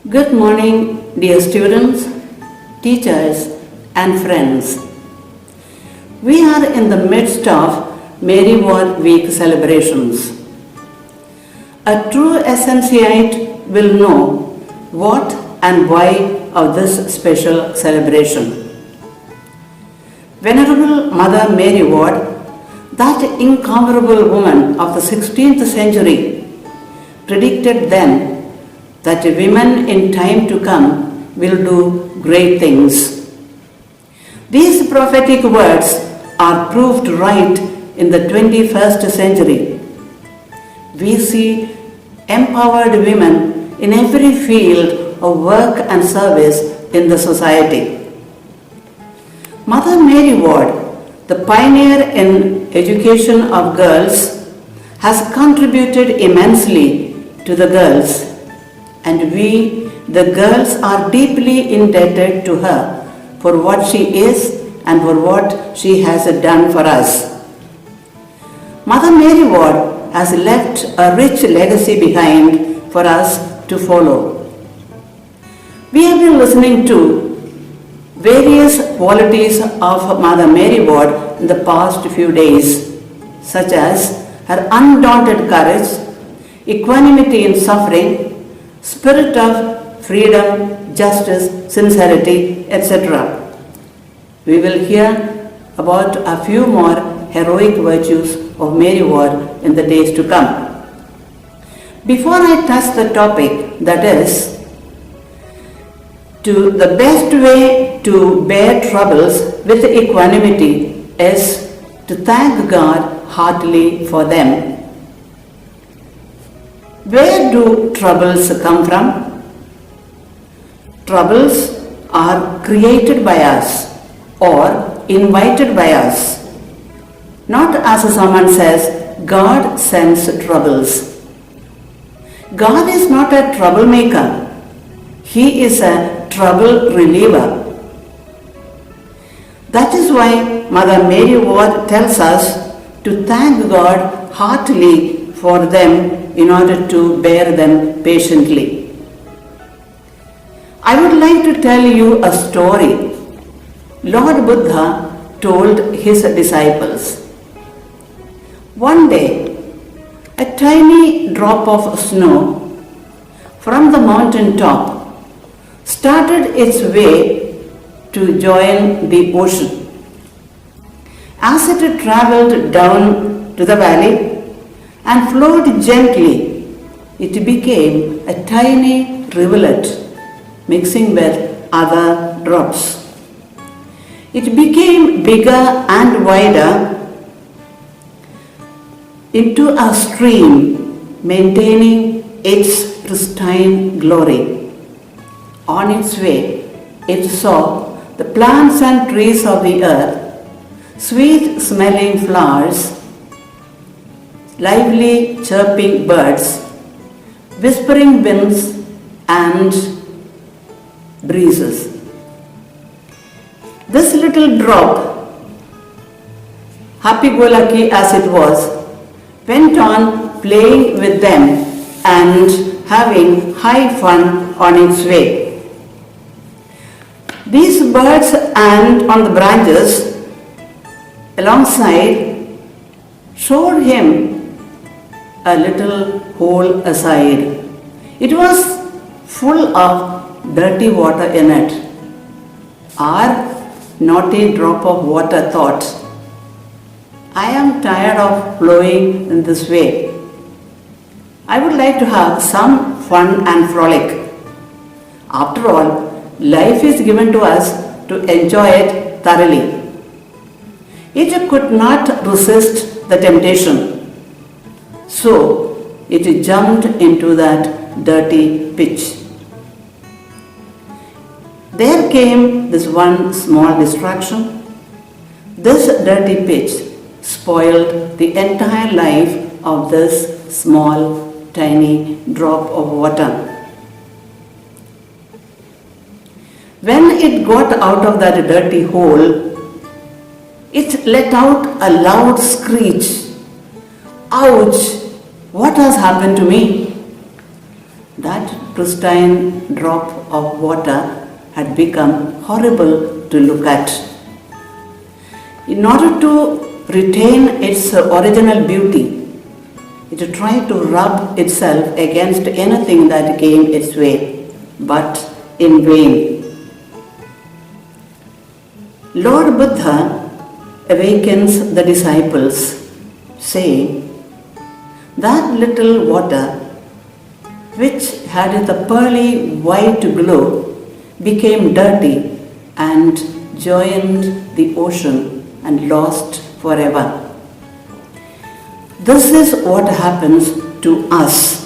Good morning, dear students, teachers, and friends. We are in the midst of Mary Ward Week celebrations. A true Essenciate will know what and why of this special celebration. Venerable Mother Mary Ward, that incomparable woman of the 16th century, predicted then that women in time to come will do great things. These prophetic words are proved right in the 21st century. We see empowered women in every field of work and service in the society. Mother Mary Ward, the pioneer in education of girls, has contributed immensely to the girls, and we, the girls, are deeply indebted to her for what she is and for what she has done for us. Mother Mary Ward has left a rich legacy behind for us to follow. We have been listening to various qualities of Mother Mary Ward in the past few days, such as her undaunted courage, equanimity in suffering, spirit of freedom, justice, sincerity, etc. We will hear about a few more heroic virtues of Mary Ward in the days to come. Before I touch the topic, that is, the best way to bear troubles with equanimity is to thank God heartily for them. Where do troubles come from? Troubles are created by us or invited by us. Not as someone says, God sends troubles. God is not a troublemaker. He is a trouble reliever. That is why Mother Mary Ward tells us to thank God heartily for them in order to bear them patiently. I would like to tell you a story Lord Buddha told his disciples. One day, a tiny drop of snow from the mountain top started its way to join the ocean. As it traveled down to the valley and flowed gently, it became a tiny rivulet mixing with other drops. It became bigger and wider into a stream maintaining its pristine glory. On its way, it saw the plants and trees of the earth, sweet-smelling flowers, lively chirping birds, whispering winds and breezes. This little drop, happy-go-lucky as it was, went on playing with them and having high fun on its way. These birds and on the branches alongside showed him a little hole aside. It was full of dirty water in it. Our naughty drop of water thought, I am tired of flowing in this way. I would like to have some fun and frolic. After all, life is given to us to enjoy it thoroughly. It could not resist the temptation, so it jumped into that dirty pitch. There came this one small distraction. This dirty pitch spoiled the entire life of this small, tiny drop of water. When it got out of that dirty hole, it let out a loud screech. Ouch! What has happened to me? That pristine drop of water had become horrible to look at. In order to retain its original beauty, it tried to rub itself against anything that came its way, but in vain. Lord Buddha awakens the disciples, saying, that little water, which had the pearly white glow, became dirty and joined the ocean and lost forever. This is what happens to us.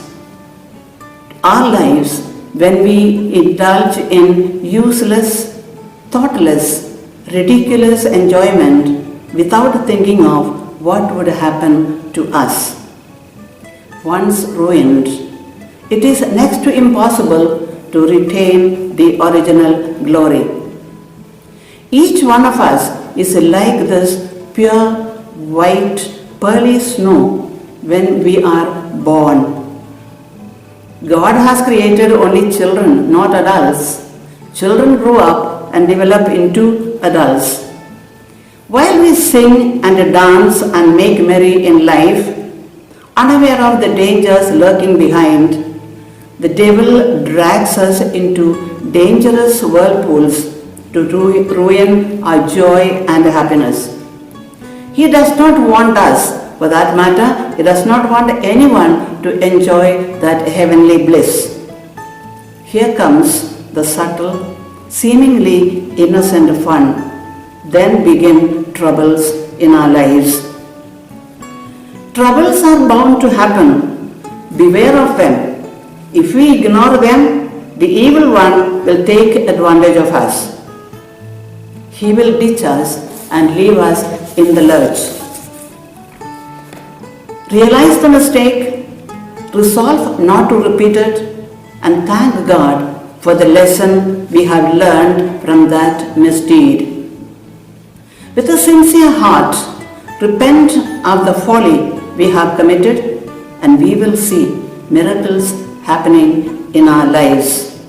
Our lives, when we indulge in useless, thoughtless, ridiculous enjoyment without thinking of what would happen to us. Once ruined, it is next to impossible to retain the original glory. Each one of us is like this pure, white, pearly snow when we are born. God has created only children, not adults. Children grow up and develop into adults. While we sing and dance and make merry in life, unaware of the dangers lurking behind, the devil drags us into dangerous whirlpools to ruin our joy and happiness. He does not want us, for that matter, he does not want anyone to enjoy that heavenly bliss. Here comes the subtle, seemingly innocent fun. Then begin troubles in our lives. Troubles are bound to happen. Beware of them. If we ignore them, the evil one will take advantage of us. He will ditch us and leave us in the lurch. Realize the mistake, resolve not to repeat it, and thank God for the lesson we have learned from that misdeed. With a sincere heart, repent of the folly we have committed, and we will see miracles happening in our lives.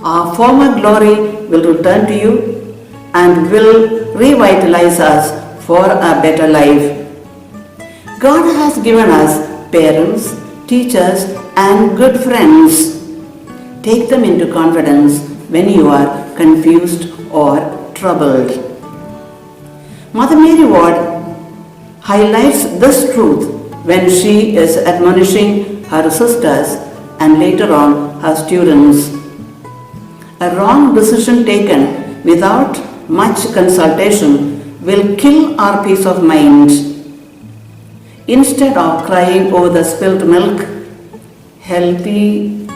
Our former glory will return to you and will revitalize us for a better life. God has given us parents, teachers, and good friends. Take them into confidence when you are confused or troubled. Mother Mary Ward highlights this truth when she is admonishing her sisters and later on her students. A wrong decision taken without much consultation will kill our peace of mind. Instead of crying over the spilt milk, healthy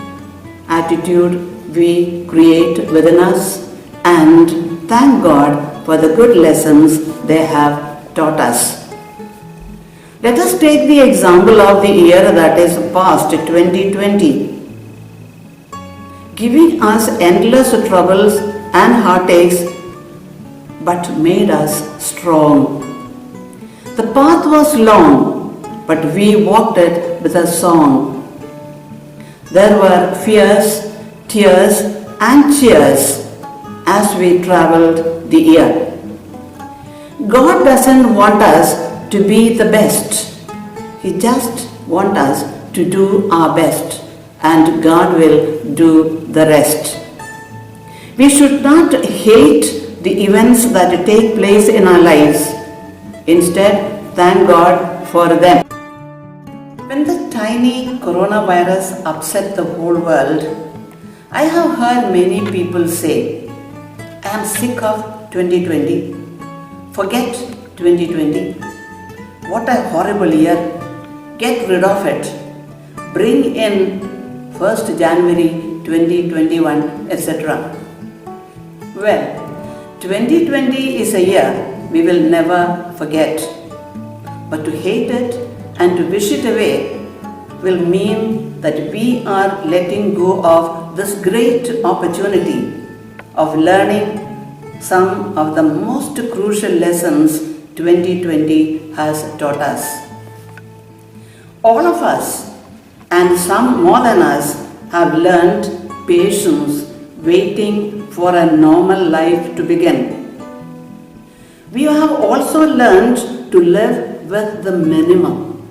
attitude we create within us and thank God for the good lessons they have taught us. Let us take the example of the year that is past, 2020, giving us endless troubles and heartaches, but made us strong. The path was long, but we walked it with a song. There were fears, tears, and cheers as we traveled the year. God doesn't want us to be the best. He just wants us to do our best, and God will do the rest. We should not hate the events that take place in our lives. Instead, thank God for them. When the tiny coronavirus upset the whole world, I have heard many people say, I am sick of 2020. Forget 2020. What a horrible year. Get rid of it. Bring in 1st January 2021, etc. Well, 2020 is a year we will never forget. But to hate it and to wish it away will mean that we are letting go of this great opportunity of learning some of the most crucial lessons 2020 has taught us. All of us and some more than us have learned patience waiting for a normal life to begin. We have also learned to live with the minimum.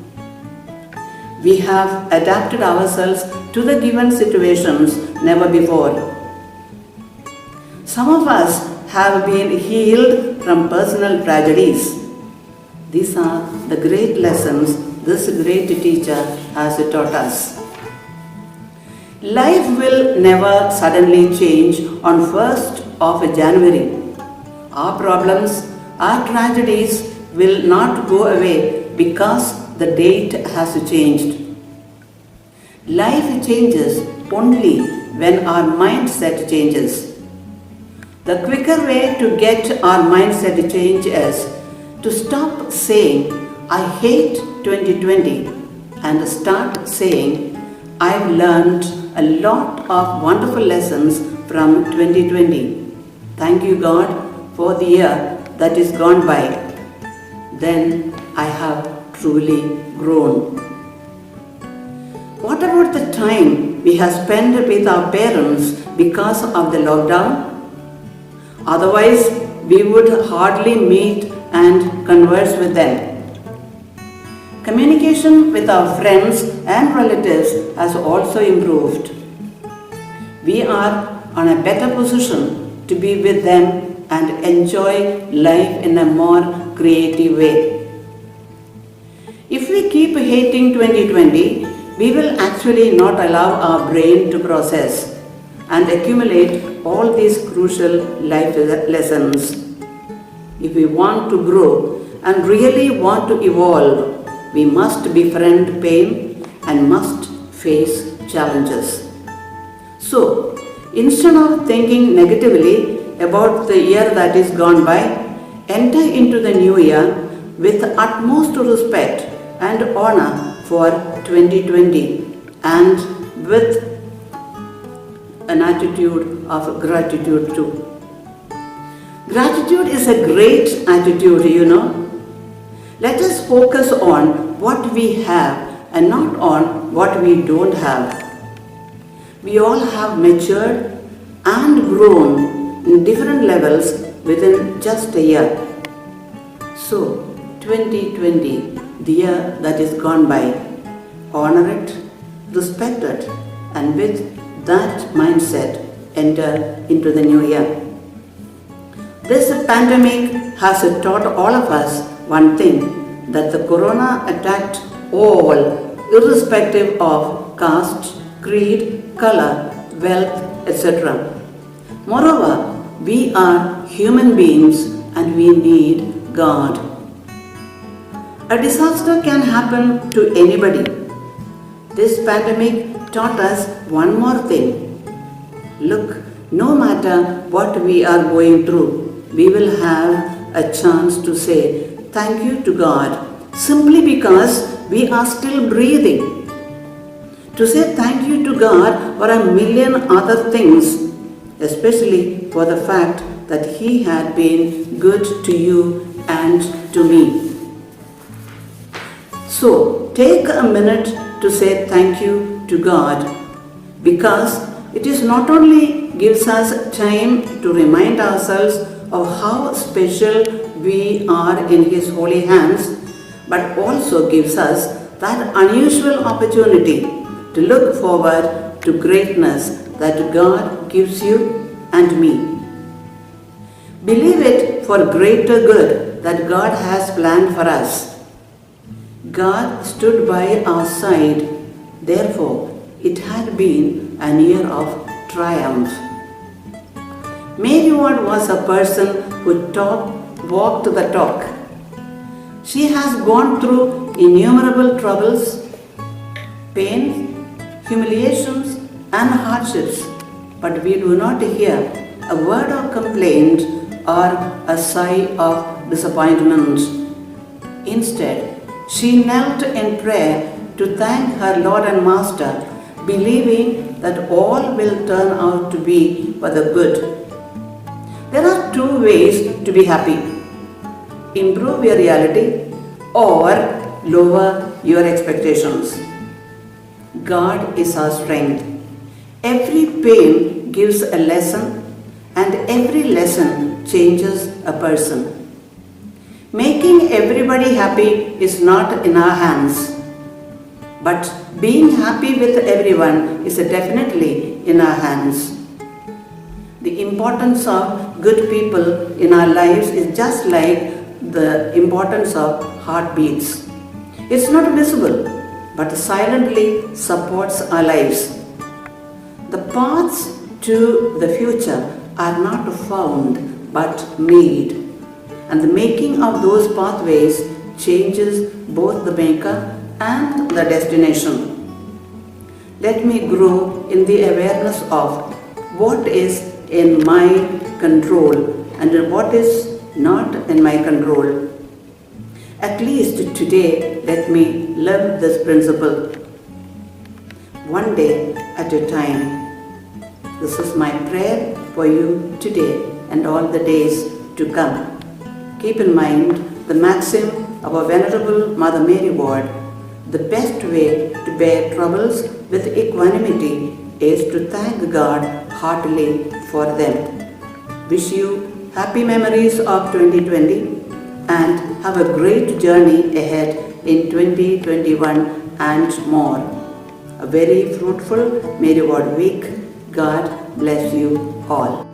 We have adapted ourselves to the given situations never before. Some of us have been healed from personal tragedies. These are the great lessons this great teacher has taught us. Life will never suddenly change on 1st of January. Our problems, our tragedies will not go away because the date has changed. Life changes only when our mindset changes. The quicker way to get our mindset change is to stop saying, I hate 2020 and start saying, I've learned a lot of wonderful lessons from 2020. Thank you, God, for the year that is gone by. Then I have truly grown. What about the time we have spent with our parents because of the lockdown? Otherwise, we would hardly meet and converse with them. Communication with our friends and relatives has also improved. We are on a better position to be with them and enjoy life in a more creative way. If we keep hating 2020, we will actually not allow our brain to process and accumulate all these crucial life lessons. If we want to grow and really want to evolve, we must befriend pain and must face challenges. So, instead of thinking negatively about the year that is gone by, enter into the new year with utmost respect and honor for 2020 and with an attitude of gratitude too. Gratitude is a great attitude, you know. Let us focus on what we have and not on what we don't have. We all have matured and grown in different levels within just a year. So, 2020, the year that is gone by, honor it, respect it, and with that mindset, enter into the new year. This pandemic has taught all of us one thing, that the corona attacked all, irrespective of caste, creed, color, wealth, etc. Moreover, we are human beings and we need God. A disaster can happen to anybody. This pandemic taught us one more thing. Look, no matter what we are going through, we will have a chance to say thank you to God simply because we are still breathing. To say thank you to God for a million other things, especially for the fact that He had been good to you and to me. So, take a minute to say thank you to God, because it is not only gives us time to remind ourselves of how special we are in His holy hands, but also gives us that unusual opportunity to look forward to greatness that God gives you and me. Believe it for greater good that God has planned for us. God stood by our side, therefore it had been a year of triumph. Mary Ward was a person who walked the talk. She has gone through innumerable troubles, pains, humiliations and hardships, but we do not hear a word of complaint or a sigh of disappointment. Instead, she knelt in prayer to thank her Lord and Master, believing that all will turn out to be for the good. There are two ways to be happy: improve your reality or lower your expectations. God is our strength. Every pain gives a lesson, and every lesson changes a person. Making everybody happy is not in our hands, but being happy with everyone is definitely in our hands. The importance of good people in our lives is just like the importance of heartbeats. It's not visible, but silently supports our lives. The paths to the future are not found but made, and the making of those pathways changes both the maker and the destination. Let me grow in the awareness of what is in my control and what is not in my control. At least today, let me live this principle. One day at a time. This is my prayer for you today and all the days to come. Keep in mind the maxim of our Venerable Mother Mary Ward: the best way to bear troubles with equanimity is to thank God heartily for them. Wish you happy memories of 2020 and have a great journey ahead in 2021 and more. A very fruitful Mary Ward week. God bless you all.